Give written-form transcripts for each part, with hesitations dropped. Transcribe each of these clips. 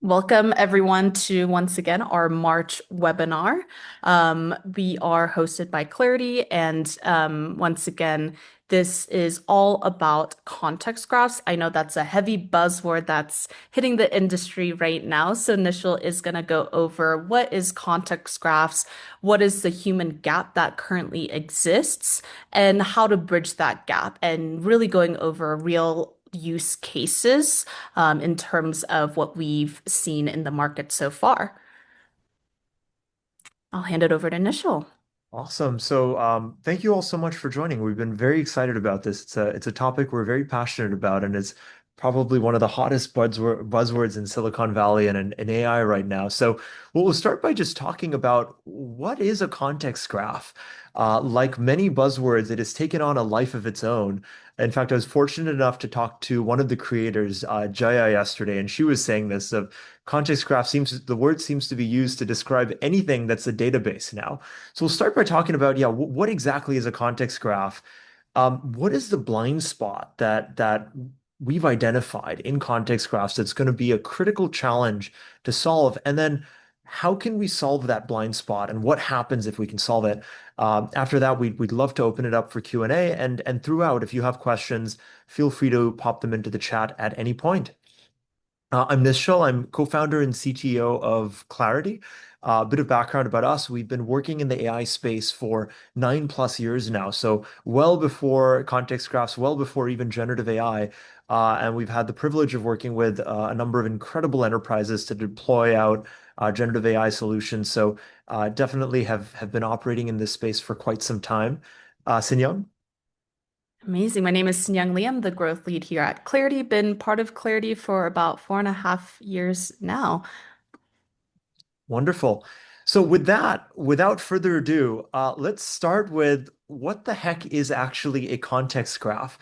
Welcome everyone to once again our March webinar. We are hosted by Klarity, and once again, this is all about context graphs. I know that's a heavy buzzword that's hitting the industry right now. So Nischal is going to go over what is context graphs, what is the human gap that currently exists, and how to bridge that gap, and really going over real use cases in terms of what we've seen in the market so far. I'll hand it over to Nishal. Awesome. Thank you all so much for joining. We've been very excited about this. It's a topic we're very passionate about, and it's probably one of the hottest buzzwords in Silicon Valley and in AI right now. We'll start by just talking about what is a context graph. Like many buzzwords, it has taken on a life of its own. In fact, I was fortunate enough to talk to one of the creators, Jaya, yesterday, and she was saying this of context graph the word seems to be used to describe anything that's a database now. So we'll start by talking about, yeah, what exactly is a context graph? What is the blind spot that we've identified in context graphs that's going to be a critical challenge to solve? And then how can we solve that blind spot, and what happens if we can solve it? After that, we'd love to open it up for Q&A, and throughout, if you have questions, feel free to pop them into the chat at any point. I'm Nischal. I'm co-founder and CTO of Klarity. A bit of background about us. We've been working in the AI space for 9+ years now. So well before context graphs, well before even generative AI. And we've had the privilege of working with a number of incredible enterprises to deploy out generative AI solutions. Definitely have been operating in this space for quite some time. Sinyoung? Amazing. My name is Sinyang Lee. I'm the growth lead here at Clarity. Been part of Clarity for about 4.5 years now. Wonderful. So with that, without further ado, let's start with what the heck is actually a context graph.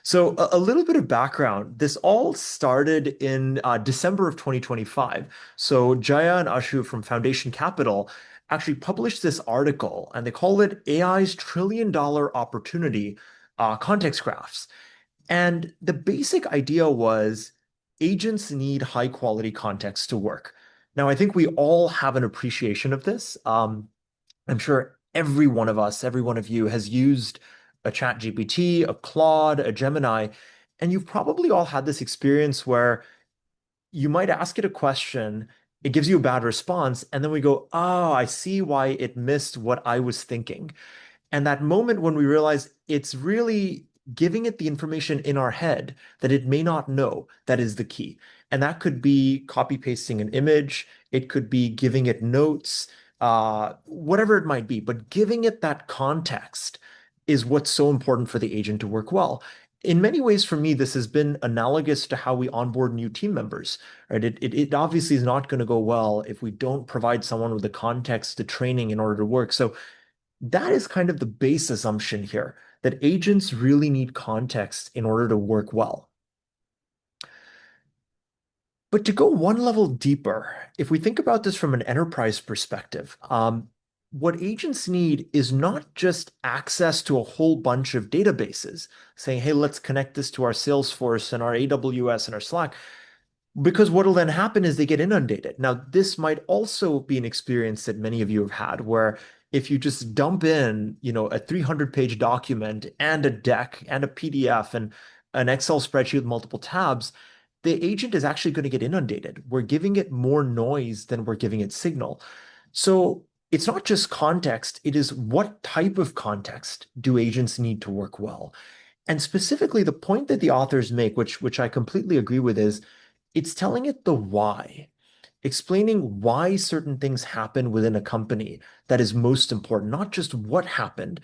So a little bit of background. This all started in December of 2025. So Jaya and Ashu from Foundation Capital actually published this article, and they call it AI's $1 trillion opportunity, context graphs. And the basic idea was agents need high quality context to work. Now, I think we all have an appreciation of this. I'm sure every one of us, every one of you has used a Chat GPT, a Claude, a Gemini, and you've probably all had this experience where you might ask it a question, it gives you a bad response, and then we go, oh, I see why it missed what I was thinking. And that moment when we realize it's really giving it the information in our head that it may not know, that is the key. And that could be copy pasting an image, it could be giving it notes, whatever it might be. But giving it that context is what's so important for the agent to work well. In many ways, for me, this has been analogous to how we onboard new team members, right? It obviously is not going to go well if we don't provide someone with the context, the training in order to work. So that is kind of the base assumption here, that agents really need context in order to work well. But to go one level deeper, if we think about this from an enterprise perspective, what agents need is not just access to a whole bunch of databases, saying, hey, let's connect this to our Salesforce and our AWS and our Slack. Because what will then happen is they get inundated. Now, this might also be an experience that many of you have had, where if you just dump in, a 300-page document and a deck and a PDF and an Excel spreadsheet with multiple tabs, the agent is actually going to get inundated. We're giving it more noise than we're giving it signal. So it's not just context, it is what type of context do agents need to work well? And specifically, the point that the authors make, which I completely agree with, is it's telling it the why, explaining why certain things happen within a company that is most important, not just what happened.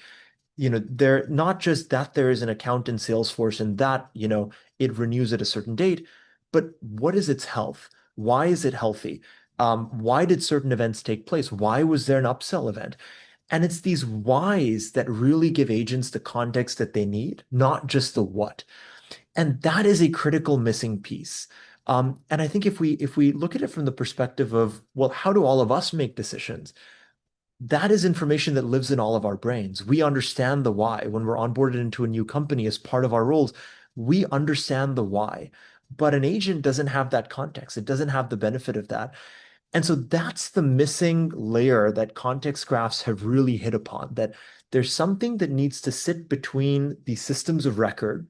They're not just that there is an account in Salesforce and that, it renews at a certain date, but what is its health? Why is it healthy? Why did certain events take place? Why was there an upsell event? And it's these whys that really give agents the context that they need, not just the what. And that is a critical missing piece. And I think if we look at it from the perspective of, well, how do all of us make decisions? That is information that lives in all of our brains. We understand the why. When we're onboarded into a new company as part of our roles, we understand the why. But an agent doesn't have that context. It doesn't have the benefit of that. And so that's the missing layer that context graphs have really hit upon, that there's something that needs to sit between the systems of record,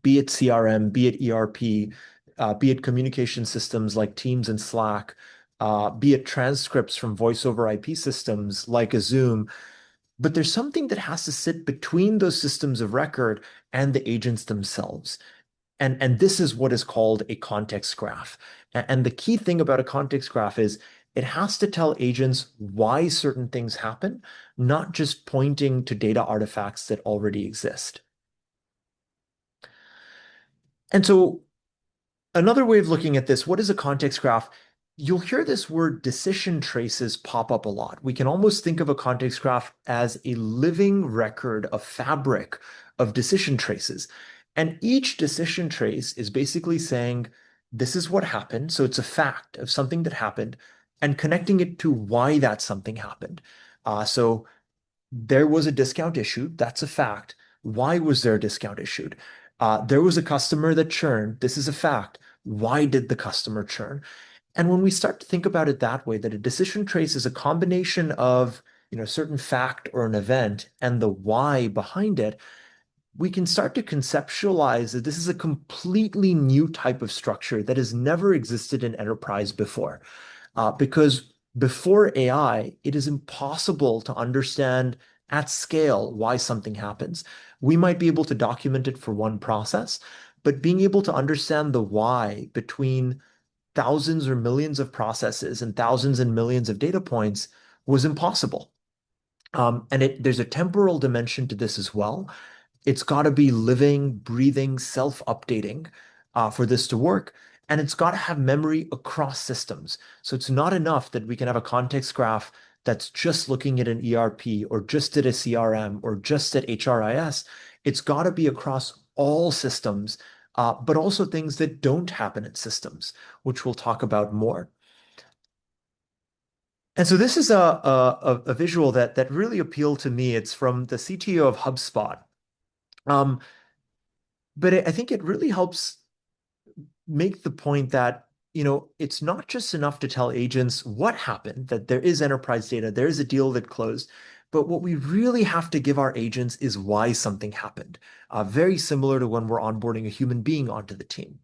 be it CRM, be it ERP, be it communication systems like Teams and Slack, be it transcripts from voice over IP systems like a Zoom. But there's something that has to sit between those systems of record and the agents themselves. And this is what is called a context graph. And the key thing about a context graph is it has to tell agents why certain things happen, not just pointing to data artifacts that already exist. And so another way of looking at this, what is a context graph? You'll hear this word decision traces pop up a lot. We can almost think of a context graph as a living record, a fabric of decision traces. And each decision trace is basically saying, this is what happened. So it's a fact of something that happened and connecting it to why that something happened. So there was a discount issued. That's a fact. Why was there a discount issued? There was a customer that churned. This is a fact. Why did the customer churn? And when we start to think about it that way, that a decision trace is a combination of, a certain fact or an event and the why behind it, we can start to conceptualize that this is a completely new type of structure that has never existed in enterprise before. Because before AI, it is impossible to understand at scale why something happens. We might be able to document it for one process, but being able to understand the why between thousands or millions of processes and thousands and millions of data points was impossible. There's a temporal dimension to this as well. It's got to be living, breathing, self-updating for this to work. And it's got to have memory across systems. So it's not enough that we can have a context graph that's just looking at an ERP or just at a CRM or just at HRIS. It's got to be across all systems, but also things that don't happen in systems, which we'll talk about more. And so this is a visual that really appealed to me. It's from the CTO of HubSpot. Um, but I think it really helps make the point that, it's not just enough to tell agents what happened, that there is enterprise data, there is a deal that closed, but what we really have to give our agents is why something happened. Very similar to when we're onboarding a human being onto the team.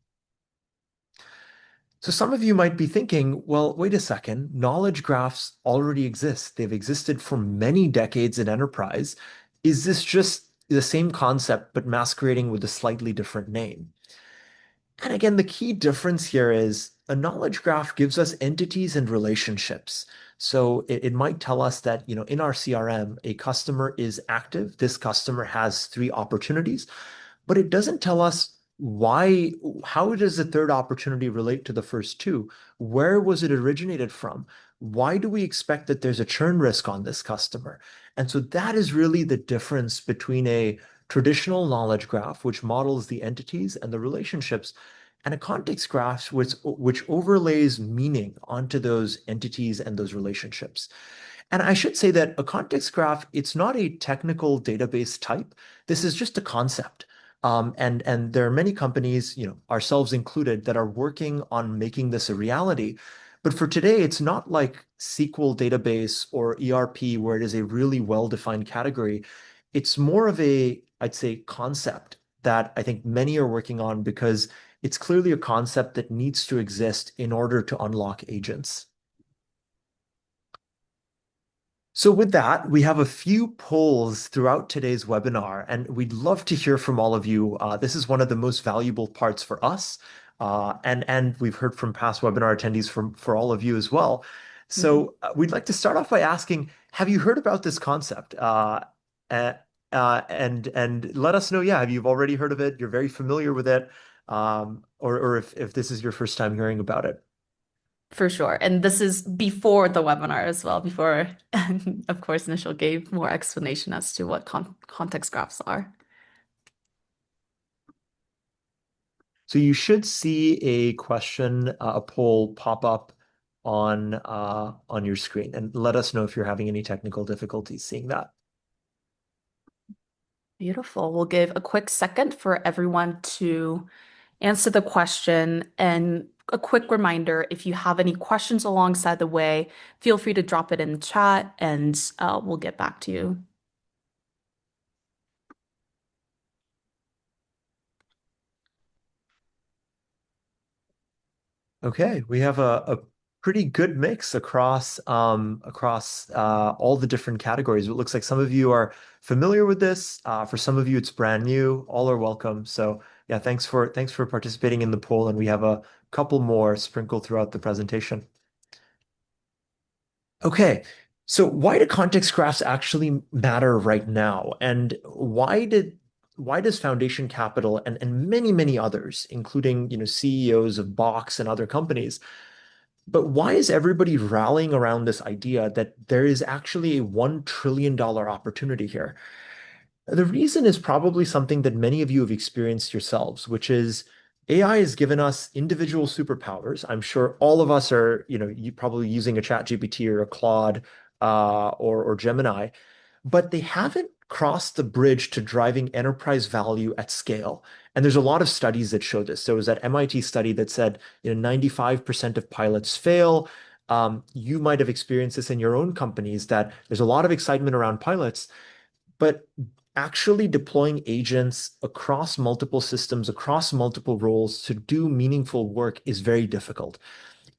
So some of you might be thinking, well, wait a second, knowledge graphs already exist. They've existed for many decades in enterprise. Is this just the same concept, but masquerading with a slightly different name? And again, the key difference here is a knowledge graph gives us entities and relationships. So it might tell us that, in our CRM, a customer is active. This customer has 3 opportunities, but it doesn't tell us why, how does the third opportunity relate to the first two? Where was it originated from? Why do we expect that there's a churn risk on this customer? And so that is really the difference between a traditional knowledge graph, which models the entities and the relationships, and a context graph which overlays meaning onto those entities and those relationships. And I should say that a context graph, it's not a technical database type. This is just a concept. And there are many companies, ourselves included, that are working on making this a reality. But for today, it's not like SQL database or ERP where it is a really well-defined category. It's more of a, I'd say, concept that I think many are working on because it's clearly a concept that needs to exist in order to unlock agents. So with that, we have a few polls throughout today's webinar, and we'd love to hear from all of you. This is one of the most valuable parts for us, and we've heard from past webinar attendees for all of you as well. Mhm. So we'd like to start off by asking, have you heard about this concept? Uh, and let us know, yeah, have you already heard of it? You're very familiar with it, or if this is your first time hearing about it. For sure. And this is before the webinar as well, before, of course, Nischal gave more explanation as to what context graphs are. So you should see a question, a poll pop up on your screen, and let us know if you're having any technical difficulties seeing that. Beautiful. We'll give a quick second for everyone to answer the question. And a quick reminder, if you have any questions alongside the way, feel free to drop it in the chat and we'll get back to you. Okay, we have a pretty good mix across all the different categories. It looks like some of you are familiar with this. For some of you, it's brand new. All are welcome. So yeah, thanks for participating in the poll, and we have a couple more sprinkled throughout the presentation. Okay, so why do context graphs actually matter right now? And why does Foundation Capital and many others, including CEOs of Box and other companies, but why is everybody rallying around this idea that there is actually a $1 trillion opportunity here? The reason is probably something that many of you have experienced yourselves, which is AI has given us individual superpowers. I'm sure all of us are, you probably using a Chat GPT or a Claude or Gemini, but they haven't crossed the bridge to driving enterprise value at scale. And there's a lot of studies that show this. There was that MIT study that said, 95% of pilots fail. You might have experienced this in your own companies that there's a lot of excitement around pilots, but actually deploying agents across multiple systems, across multiple roles to do meaningful work is very difficult.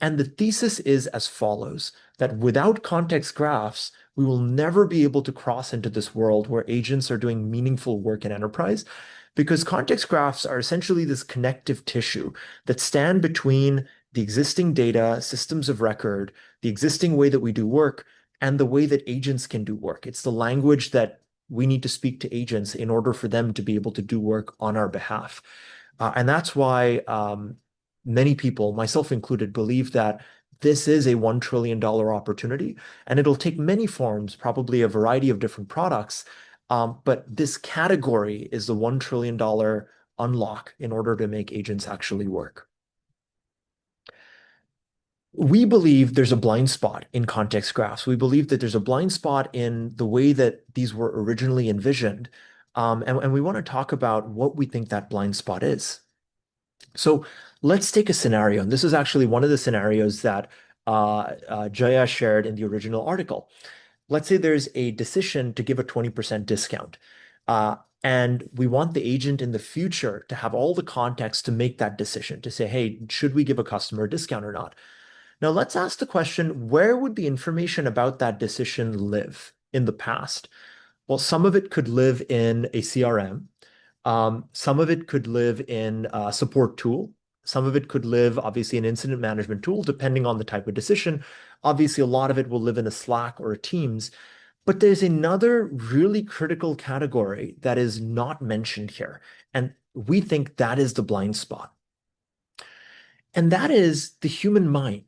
And the thesis is as follows, that without context graphs, we will never be able to cross into this world where agents are doing meaningful work in enterprise, because context graphs are essentially this connective tissue that stand between the existing data, systems of record, the existing way that we do work, and the way that agents can do work. It's the language that we need to speak to agents in order for them to be able to do work on our behalf. And that's why many people, myself included, believe that this is a $1 trillion opportunity, and it'll take many forms, probably a variety of different products. But this category is the $1 trillion unlock in order to make agents actually work. We believe there's a blind spot in context graphs. We believe that there's a blind spot in the way that these were originally envisioned. And we want to talk about what we think that blind spot is. So let's take a scenario. And this is actually one of the scenarios that Jaya shared in the original article. Let's say there's a decision to give a 20% discount. And we want the agent in the future to have all the context to make that decision, to say, hey, should we give a customer a discount or not? Now, let's ask the question, where would the information about that decision live in the past? Well, some of it could live in a CRM. Some of it could live in a support tool. Some of it could live, obviously, in an incident management tool, depending on the type of decision. Obviously, a lot of it will live in a Slack or a Teams. But there's another really critical category that is not mentioned here. And we think that is the blind spot. And that is the human mind.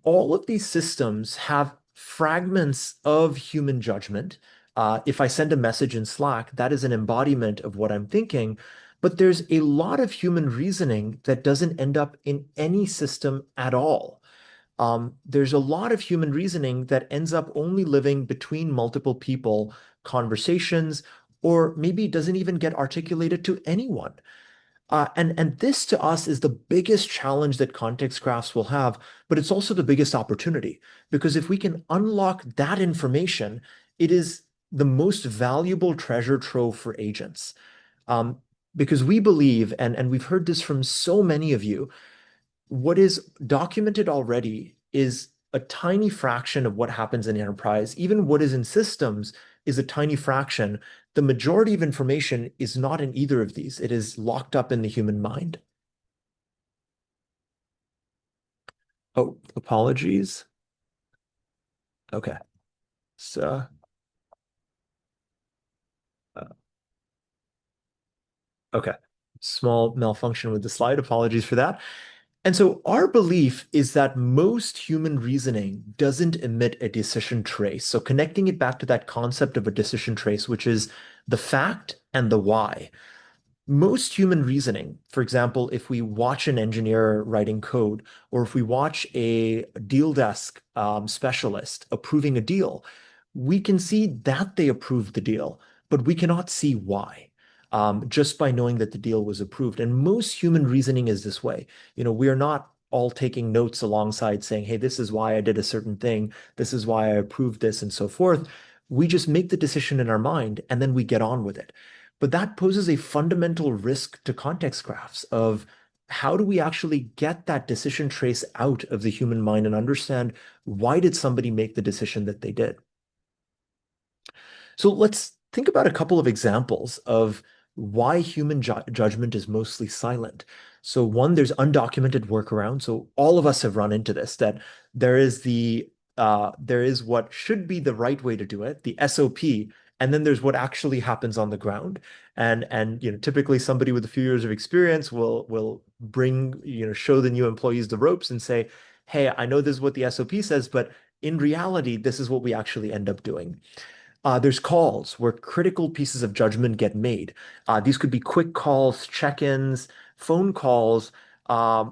All of these systems have fragments of human judgment. If I send a message in Slack, that is an embodiment of what I'm thinking. But there's a lot of human reasoning that doesn't end up in any system at all. There's a lot of human reasoning that ends up only living between multiple people, conversations, or maybe doesn't even get articulated to anyone. And this to us is the biggest challenge that context graphs will have, but it's also the biggest opportunity. Because if we can unlock that information, it is the most valuable treasure trove for agents. Um, because we believe, and we've heard this from so many of you, what is documented already is a tiny fraction of what happens in enterprise. Even what is in systems is a tiny fraction. The majority of information is not in either of these. It is locked up in the human mind. Oh, apologies. Okay. So, uh, okay. Small malfunction with the slide. Apologies for that. And so our belief is that most human reasoning doesn't emit a decision trace. So connecting it back to that concept of a decision trace, which is the fact and the why. Most human reasoning, for example, if we watch an engineer writing code, or if we watch a deal desk specialist approving a deal, we can see that they approved the deal, but we cannot see why. just by knowing that the deal was approved. And most human reasoning is this way. We are not all taking notes alongside saying, hey, this is why I did a certain thing. This is why I approved this and so forth. We just make the decision in our mind and then we get on with it. But that poses a fundamental risk to context graphs of how do we actually get that decision trace out of the human mind and understand why did somebody make the decision that they did? So let's think about a couple of examples of why human judgment is mostly silent. So one, there's undocumented workaround. So all of us have run into this, that there is what should be the right way to do it, the SOP, and then there's what actually happens on the ground. And typically somebody with a few years of experience will bring, show the new employees the ropes and say, hey, I know this is what the SOP says, but in reality, this is what we actually end up doing. There's calls where critical pieces of judgment get made. These could be quick calls, check-ins, phone calls,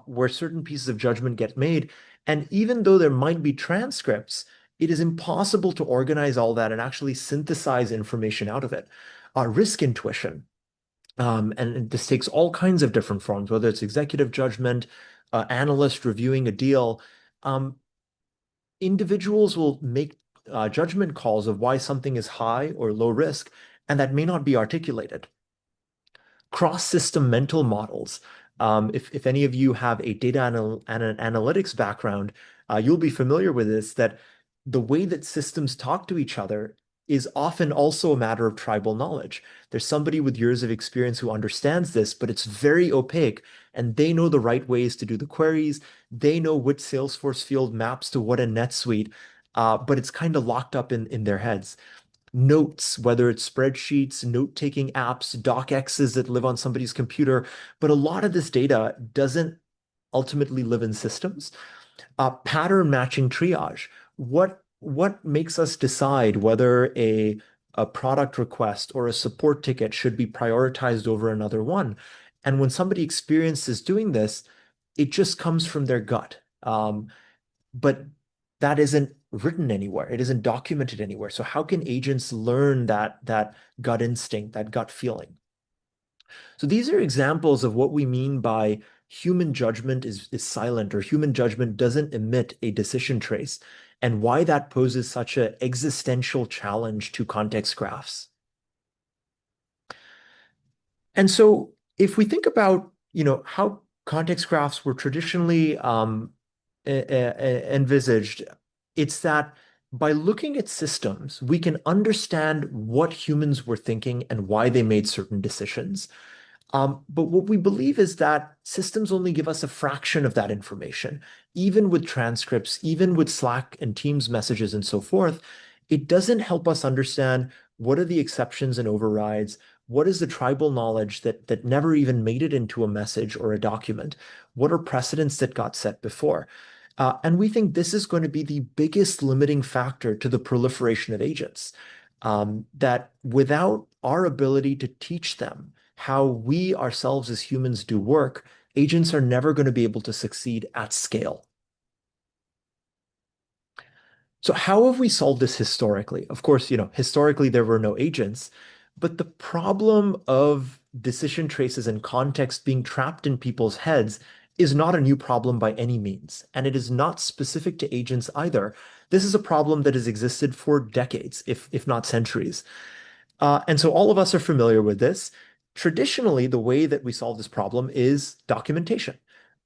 where certain pieces of judgment get made. And even though there might be transcripts, it is impossible to organize all that and actually synthesize information out of it. Risk intuition. And this takes all kinds of different forms, whether it's executive judgment, analyst reviewing a deal. Um, Individuals will make judgment calls of why something is high or low risk, and that may not be articulated. Cross-system mental models. If any of you have a data and an analytics background, you'll be familiar with this, that the way that systems talk to each other is often also a matter of tribal knowledge. There's somebody with years of experience who understands this, but it's very opaque, and they know the right ways to do the queries. They know which Salesforce field maps to what in NetSuite, but it's kind of locked up in their heads. Notes, whether it's spreadsheets, note-taking apps, docx's that live on somebody's computer, but a lot of this data doesn't ultimately live in systems. Pattern matching triage. What makes us decide whether a product request or a support ticket should be prioritized over another one? And when somebody experiences doing this, it just comes from their gut. But that isn't written anywhere. It isn't documented anywhere. So how can agents learn that gut instinct, that gut feeling? So these are examples of what we mean by human judgment is silent, or human judgment doesn't emit a decision trace, and why that poses such an existential challenge to context graphs. And so if we think about, how context graphs were traditionally envisaged, it's that by looking at systems, we can understand what humans were thinking and why they made certain decisions. But what we believe is that systems only give us a fraction of that information. Even with transcripts, even with Slack and Teams messages and so forth, it doesn't help us understand what are the exceptions and overrides. What is the tribal knowledge that never even made it into a message or a document? What are precedents that got set before? And we think this is going to be the biggest limiting factor to the proliferation of agents. That without our ability to teach them how we ourselves as humans do work, agents are never going to be able to succeed at scale. So how have we solved this historically? Of course, historically there were no agents, but the problem of decision traces and context being trapped in people's heads is not a new problem by any means, and it is not specific to agents either. This is a problem that has existed for decades, if not centuries. And so all of us are familiar with this. Traditionally, the way that we solve this problem is documentation.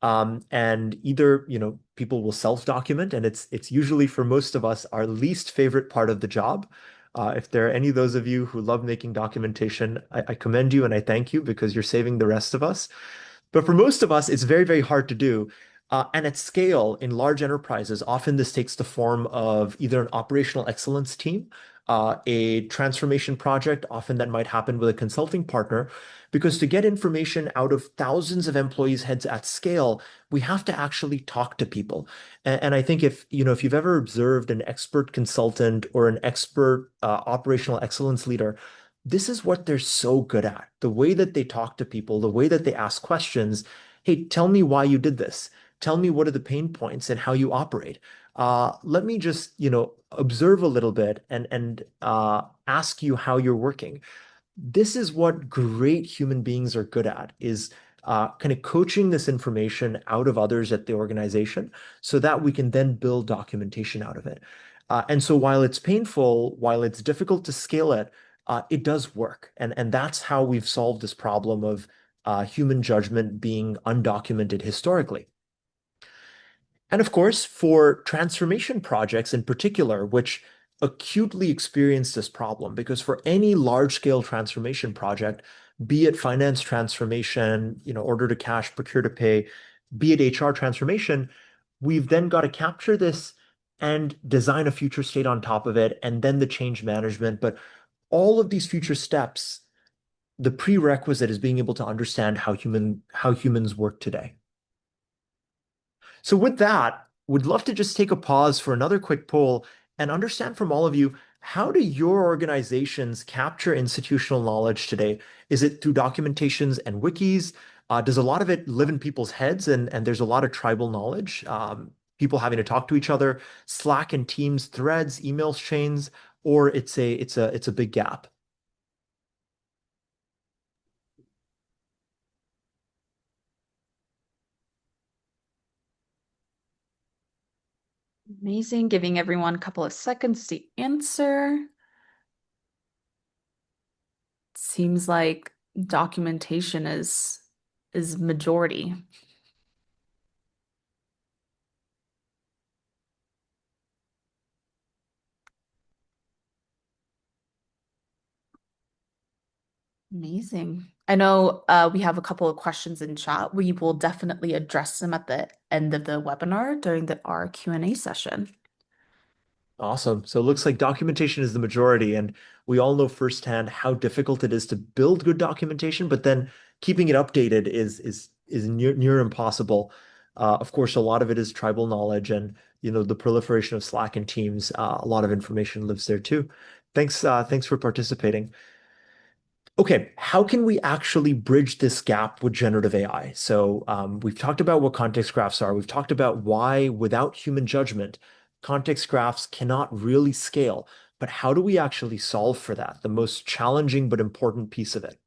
And either, people will self-document, and it's usually for most of us our least favorite part of the job. If there are any of those of you who love making documentation, I commend you and I thank you because you're saving the rest of us. But for most of us, it's very, very hard to do. And at scale, in large enterprises, often this takes the form of either an operational excellence team, a transformation project, often that might happen with a consulting partner, because to get information out of thousands of employees' heads at scale, we have to actually talk to people. And I think if you've ever observed an expert consultant or an expert operational excellence leader, this is what they're so good at. The way that they talk to people, the way that they ask questions. Hey, tell me why you did this. Tell me what are the pain points and how you operate. Let me just, observe a little bit and ask you how you're working. This is what great human beings are good at, is kind of coaching this information out of others at the organization so that we can then build documentation out of it. And so while it's painful, while it's difficult to scale it, it does work. And that's how we've solved this problem of human judgment being undocumented historically. And of course, for transformation projects in particular, which acutely experience this problem, because for any large-scale transformation project, be it finance transformation, order to cash, procure to pay, be it HR transformation, we've then got to capture this and design a future state on top of it, and then the change management. But all of these future steps, the prerequisite is being able to understand how humans work today. So with that, would love to just take a pause for another quick poll and understand from all of you, how do your organizations capture institutional knowledge today? Is it through documentations and wikis? Does a lot of it live in people's heads and there's a lot of tribal knowledge, people having to talk to each other, Slack and Teams threads, emails chains, or it's a big gap? Amazing. Giving everyone a couple of seconds to answer. Seems like documentation is majority. Amazing. I know we have a couple of questions in chat. We will definitely address them at the end of the webinar during our Q&A session. Awesome. So it looks like documentation is the majority, and we all know firsthand how difficult it is to build good documentation, but then keeping it updated is near impossible. Of course, a lot of it is tribal knowledge, and the proliferation of Slack and Teams. A lot of information lives there too. Thanks for participating. Okay, how can we actually bridge this gap with generative AI? So we've talked about what context graphs are. We've talked about why, without human judgment, context graphs cannot really scale. But how do we actually solve for that? The most challenging but important piece of it.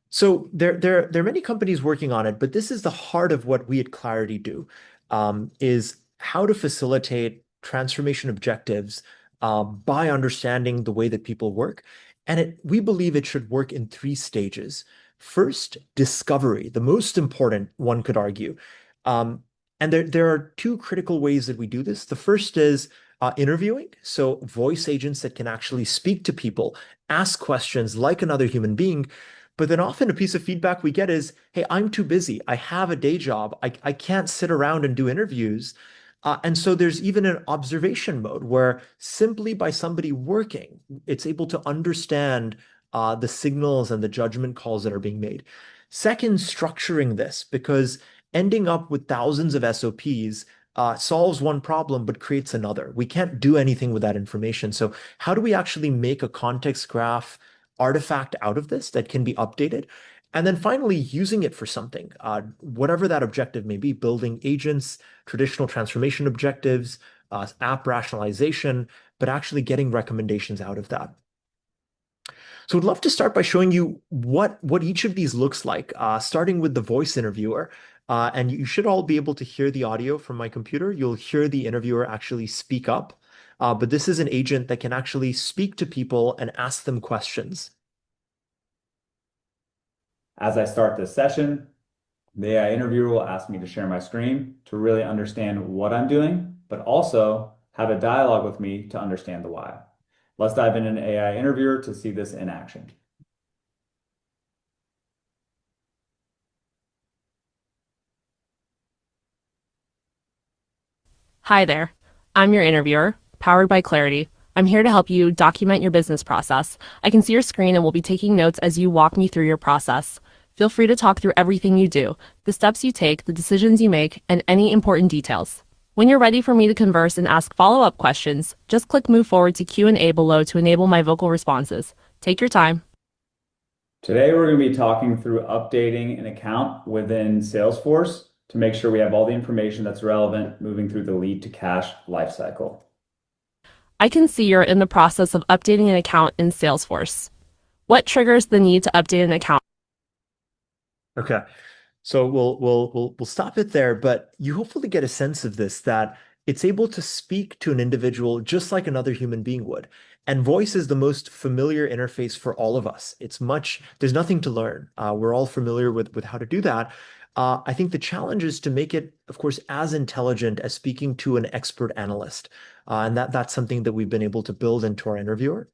So there are many companies working on it, but this is the heart of what we at Clarity do, is how to facilitate transformation objectives by understanding the way that people work. And we believe it should work in three stages. First, discovery, the most important, one could argue. Um, and there are two critical ways that we do this. The first is interviewing, so voice agents that can actually speak to people, ask questions like another human being. But then often a piece of feedback we get is, hey, I'm too busy. I have a day job. I can't sit around and do interviews. And so there's even an observation mode where simply by somebody working, it's able to understand the signals and the judgment calls that are being made. Second, structuring this, because ending up with thousands of SOPs solves one problem but creates another. We can't do anything with that information. So how do we actually make a context graph artifact out of this that can be updated? And then finally, using it for something, whatever that objective may be, building agents, traditional transformation objectives, app rationalization, but actually getting recommendations out of that. So I'd love to start by showing you what each of these looks like, starting with the voice interviewer. And you should all be able to hear the audio from my computer. You'll hear the interviewer actually speak up. But this is an agent that can actually speak to people and ask them questions. As I start this session, the AI interviewer will ask me to share my screen to really understand what I'm doing, but also have a dialogue with me to understand the why. Let's dive in an AI interviewer to see this in action. Hi there. I'm your interviewer, powered by Klarity. I'm here to help you document your business process. I can see your screen and will be taking notes as you walk me through your process. Feel free to talk through everything you do, the steps you take, the decisions you make, and any important details. When you're ready for me to converse and ask follow-up questions, just click move forward to Q&A below to enable my vocal responses. Take your time. Today, we're going to be talking through updating an account within Salesforce to make sure we have all the information that's relevant moving through the lead to cash lifecycle. I can see you're in the process of updating an account in Salesforce. What triggers the need to update an account? Okay. So we'll stop it there, but you hopefully get a sense of this, that it's able to speak to an individual just like another human being would. And voice is the most familiar interface for all of us. There's nothing to learn. We're all familiar with how to do that. I think the challenge is to make it, of course, as intelligent as speaking to an expert analyst. And that's something that we've been able to build into our interviewer.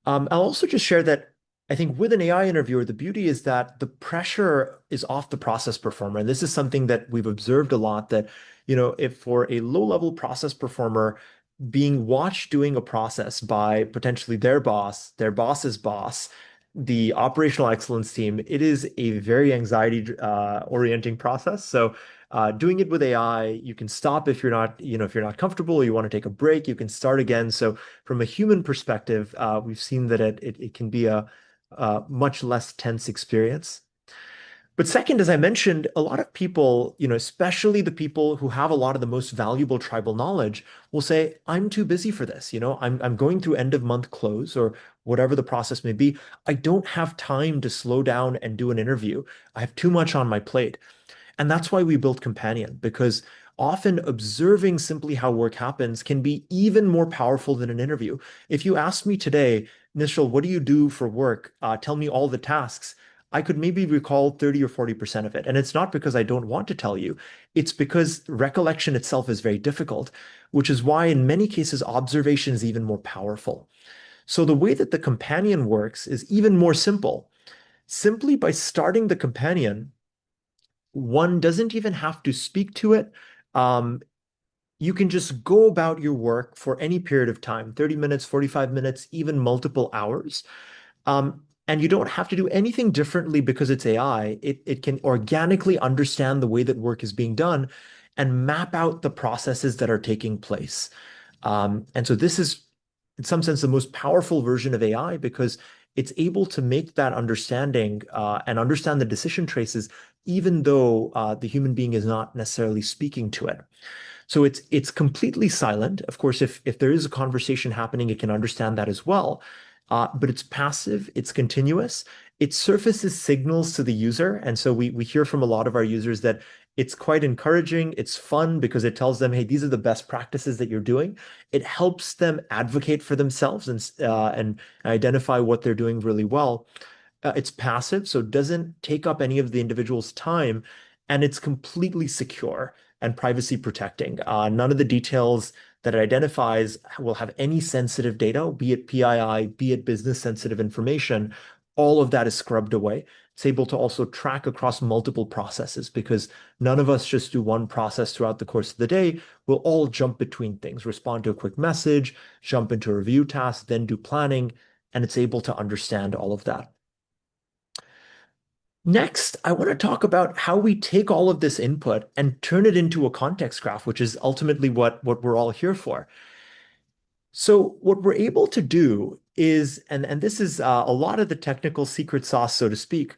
I'll also just share that I think with an AI interviewer, the beauty is that the pressure is off the process performer. And this is something that we've observed a lot, that, if for a low-level process performer being watched doing a process by potentially their boss, their boss's boss, the operational excellence team, it is a very anxiety orienting process. So doing it with AI, you can stop if you're not comfortable, or you want to take a break, you can start again. So from a human perspective, we've seen that it can be a much less tense experience. But second, as I mentioned, a lot of people, especially the people who have a lot of the most valuable tribal knowledge, will say, I'm too busy for this. I'm going through end of month close or whatever the process may be. I don't have time to slow down and do an interview. I have too much on my plate. And that's why we built Companion, because often observing simply how work happens can be even more powerful than an interview. If you asked me today, Nischal, what do you do for work? Tell me all the tasks. I could maybe recall 30 or 40% of it. And it's not because I don't want to tell you. It's because recollection itself is very difficult, which is why in many cases, observation is even more powerful. So the way that the companion works is even more simple. Simply by starting the companion, one doesn't even have to speak to it. Um, you can just go about your work for any period of time, 30 minutes, 45 minutes, even multiple hours. And you don't have to do anything differently because it's AI. It can organically understand the way that work is being done and map out the processes that are taking place. And so this is, in some sense, the most powerful version of AI because it's able to make that understanding and understand the decision traces, even though the human being is not necessarily speaking to it. So it's completely silent. Of course, if there is a conversation happening, it can understand that as well. But it's passive, it's continuous. It surfaces signals to the user. And so we hear from a lot of our users that it's quite encouraging. It's fun because it tells them, hey, these are the best practices that you're doing. It helps them advocate for themselves and identify what they're doing really well. It's passive, so it doesn't take up any of the individual's time, and it's completely secure and privacy protecting. None of the details that it identifies will have any sensitive data, be it PII, be it business sensitive information. All of that is scrubbed away. It's able to also track across multiple processes because none of us just do one process throughout the course of the day. We'll all jump between things, respond to a quick message, jump into a review task, then do planning, and it's able to understand all of that. Next, I want to talk about how we take all of this input and turn it into a context graph, which is ultimately what we're all here for. So what we're able to do is, and this is a lot of the technical secret sauce, so to speak,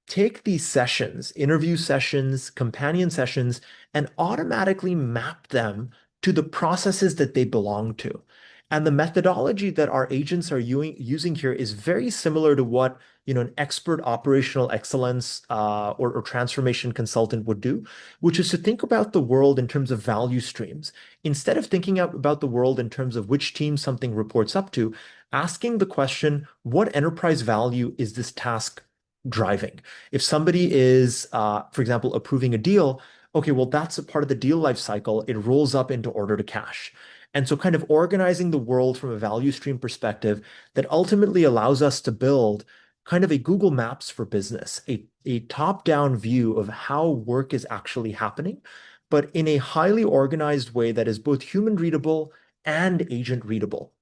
take these sessions, interview sessions, companion sessions, and automatically map them to the processes that they belong to. And the methodology that our agents are using here is very similar to what an expert operational excellence or transformation consultant would do, which is to think about the world in terms of value streams. Instead of thinking about the world in terms of which team something reports up to, asking the question, what enterprise value is this task driving? If somebody is, for example, approving a deal, okay, well, that's a part of the deal life cycle. It rolls up into order to cash. And so kind of organizing the world from a value stream perspective that ultimately allows us to build kind of a Google Maps for business, a top-down view of how work is actually happening, but in a highly organized way that is both human readable and agent readable.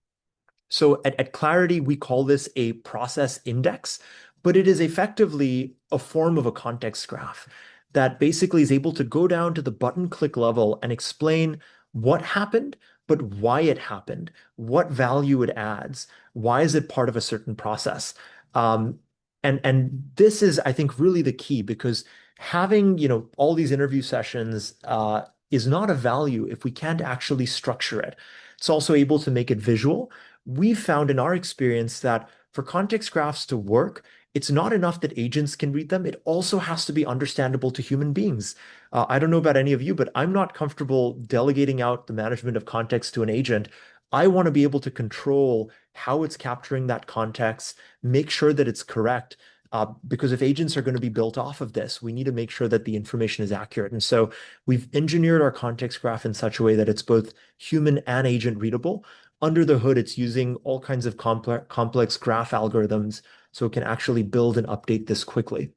So at Klarity, we call this a process index, but it is effectively a form of a context graph that basically is able to go down to the button click level and explain what happened, but why it happened, what value it adds, why is it part of a certain process. And this is, I think, really the key because having, all these interview sessions is not a value if we can't actually structure it. It's also able to make it visual. We've found in our experience that for context graphs to work, it's not enough that agents can read them. It also has to be understandable to human beings. I don't know about any of you, but I'm not comfortable delegating out the management of context to an agent. I want to be able to control how it's capturing that context, make sure that it's correct. Because if agents are going to be built off of this, we need to make sure that the information is accurate. And so we've engineered our context graph in such a way that it's both human and agent readable. Under the hood, it's using all kinds of complex graph algorithms so it can actually build and update this quickly.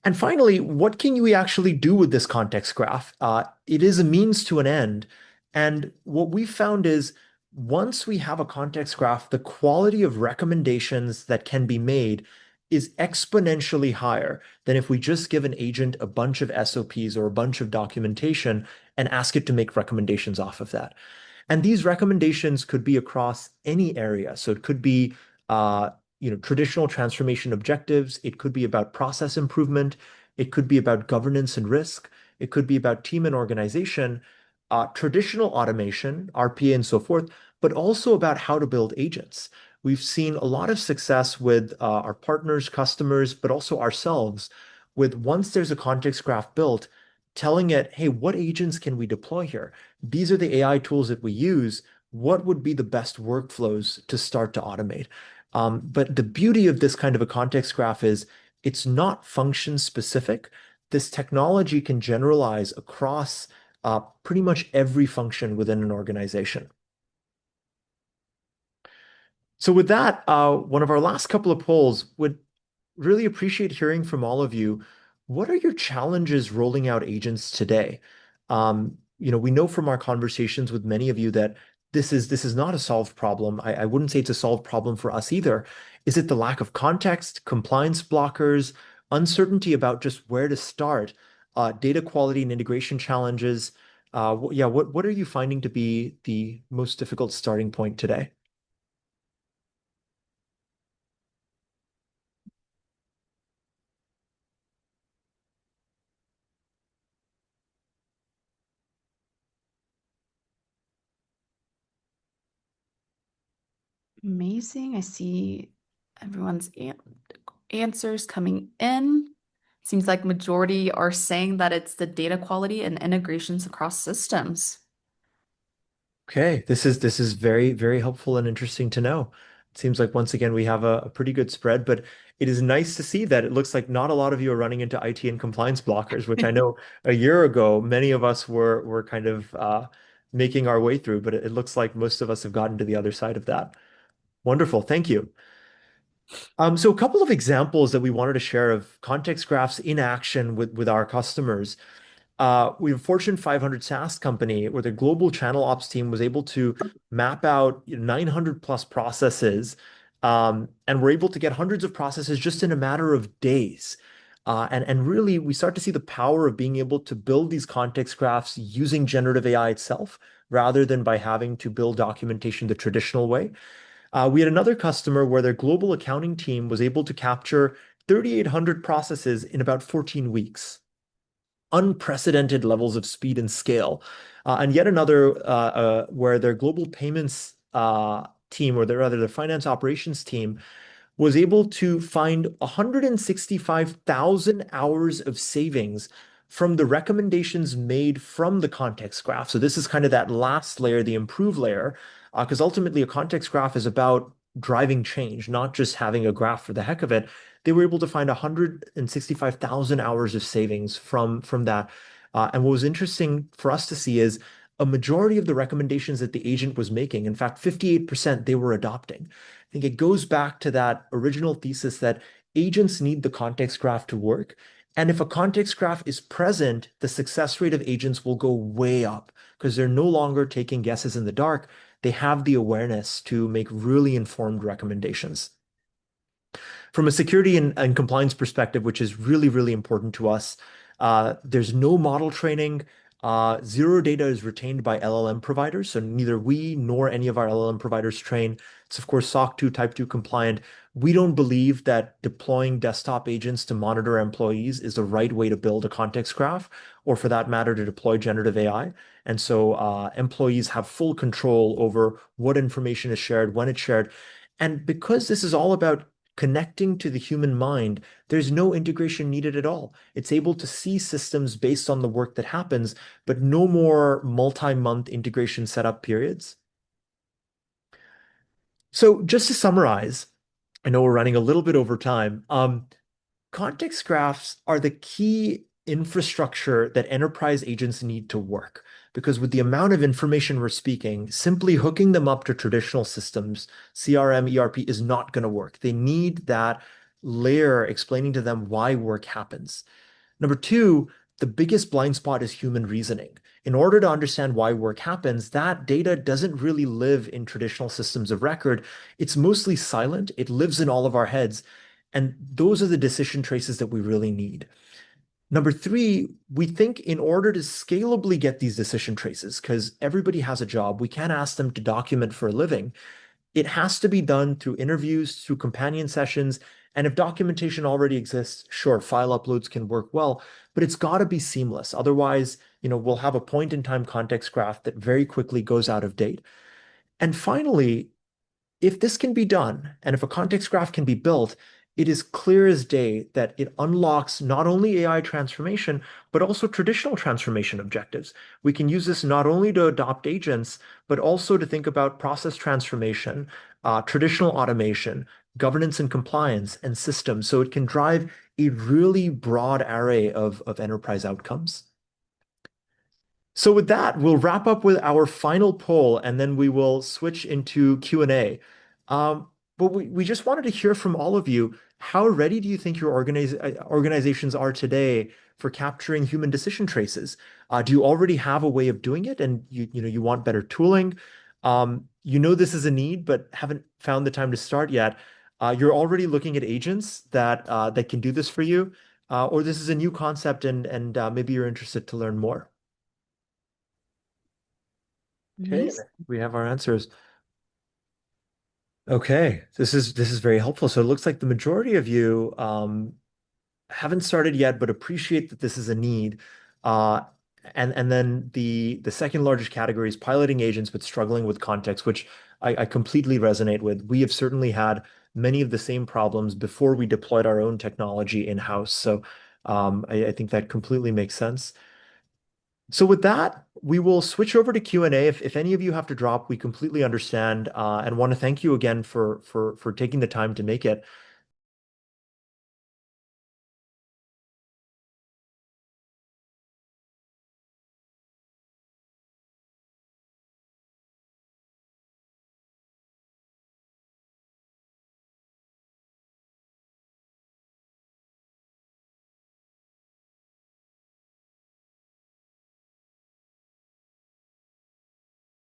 And finally, what can we actually do with this context graph? It is a means to an end. And what we found is once we have a context graph, the quality of recommendations that can be made is exponentially higher than if we just give an agent a bunch of SOPs or a bunch of documentation and ask it to make recommendations off of that. And these recommendations could be across any area. So it could be traditional transformation objectives. It could be about process improvement. It could be about governance and risk. It could be about team and organization, traditional automation, RPA, and so forth, but also about how to build agents. We've seen a lot of success with our partners, customers, but also ourselves with once there's a context graph built, telling it, hey, what agents can we deploy here? These are the AI tools that we use. What would be the best workflows to start to automate? But the beauty of this kind of a context graph is it's not function specific. This technology can generalize across pretty much every function within an organization. So with that, one of our last couple of polls would really appreciate hearing from all of you. What are your challenges rolling out agents today? We know from our conversations with many of you that this is not a solved problem. I wouldn't say it's a solved problem for us either. Is it the lack of context, compliance blockers, uncertainty about just where to start, data quality and integration challenges? What are you finding to be the most difficult starting point today? Amazing. I see everyone's answers coming in. Seems like majority are saying that it's the data quality and integrations across systems. Okay, this is very, very helpful and interesting to know. It seems like once again we have a pretty good spread, but it is nice to see that it looks like not a lot of you are running into IT and compliance blockers, which I know a year ago many of us were kind of making our way through, but it looks like most of us have gotten to the other side of that. Wonderful, thank you. So a couple of examples that we wanted to share of context graphs in action with our customers. We have a Fortune 500 SaaS company where the global channel ops team was able to map out 900 plus processes, and we're able to get hundreds of processes just in a matter of days. And really, we start to see the power of being able to build these context graphs using generative AI itself, rather than by having to build documentation the traditional way. We had another customer where their global accounting team was able to capture 3,800 processes in about 14 weeks. Unprecedented levels of speed and scale. And yet another where their global payments team, or their finance operations team, was able to find 165,000 hours of savings from the recommendations made from the context graph. So this is kind of that last layer, the improve layer, because ultimately a context graph is about driving change, not just having a graph for the heck of it. They were able to find 165,000 hours of savings from that. And what was interesting for us to see is a majority of the recommendations that the agent was making, in fact, 58%, they were adopting. I think it goes back to that original thesis that agents need the context graph to work. And if a context graph is present, the success rate of agents will go way up because they're no longer taking guesses in the dark. They have the awareness to make really informed recommendations. From a security and compliance perspective, which is really, really important to us, there's no model training. Zero data is retained by LLM providers, so neither we nor any of our LLM providers train. It's, of course, SOC 2 Type 2 compliant. We don't believe that deploying desktop agents to monitor employees is the right way to build a context graph, or for that matter, to deploy generative AI. And so employees have full control over what information is shared, when it's shared. And because this is all about connecting to the human mind, there's no integration needed at all. It's able to see systems based on the work that happens, but no more multi-month integration setup periods. So just to summarize, I know we're running a little bit over time. Context graphs are the key infrastructure that enterprise agents need to work. Because with the amount of information we're speaking, simply hooking them up to traditional systems, CRM, ERP, is not going to work. They need that layer explaining to them why work happens. Number two, the biggest blind spot is human reasoning. In order to understand why work happens, that data doesn't really live in traditional systems of record. It's mostly silent. It lives in all of our heads. And those are the decision traces that we really need. Number three, we think in order to scalably get these decision traces, because everybody has a job, we can't ask them to document for a living. It has to be done through interviews, through companion sessions. And if documentation already exists, sure, file uploads can work well, but it's got to be seamless. Otherwise, we'll have a point in time context graph that very quickly goes out of date. And finally, if this can be done, and if a context graph can be built, it is clear as day that it unlocks not only AI transformation, but also traditional transformation objectives. We can use this not only to adopt agents, but also to think about process transformation, traditional automation, governance and compliance, and systems. So it can drive a really broad array of enterprise outcomes. So with that, we'll wrap up with our final poll, and then we will switch into Q&A. But we just wanted to hear from all of you. How ready do you think your organizations are today for capturing human decision traces? Do you already have a way of doing it, and you want better tooling? This is a need, but haven't found the time to start yet. You're already looking at agents that can do this for you, or this is a new concept, and maybe you're interested to learn more. Okay, Nice. we have our answers. Okay, this is very helpful. So it looks like the majority of you haven't started yet, but appreciate that this is a need. Uh, and then the second largest category is piloting agents but struggling with context, which I completely resonate with. We have certainly had many of the same problems before we deployed our own technology in-house. So I think that completely makes sense. So with that, we will switch over to Q&A. If any of you have to drop, we completely understand, and want to thank you again for taking the time to make it.